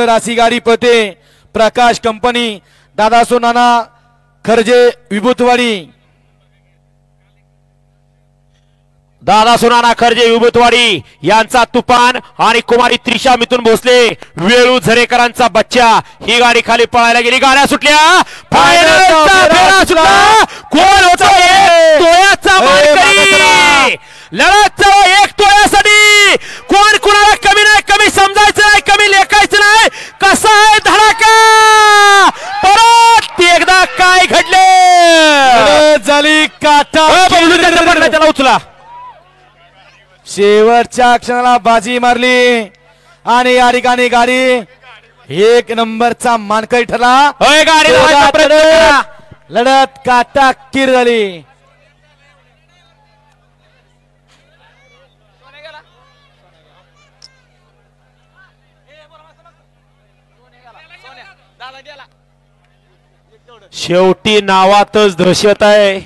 राशी गाडी पते प्रकाश कंपनी दादासो नाना खर्जे विभूतवाडी दादासो नाना खर्जे विभूतवाडी यांचा तुफान आणि कुमारी त्रिशा मिथुन भोसले वेळू झरेकरांचा बच्चा ही गाडी खाली पळायला गेली गाड्या सुटल्या फायनलचा फेरा सुटला कोण होता तोयाचा मानकरी लढतचा एक तोयासाठी कोण कुणाला कमी नाही कमी समजायचं नाही कमी लेखायचं नाही कसा आहे धडाका परत एकदा काय घडले झाली काटा त्याला उचला शेवटच्या क्षणाला बाजी मारली आणि या ठिकाणी गाडी एक नंबरचा मानकरी ठरला लढत काटा किर झाली शेवटी नावातच दहशत आहे।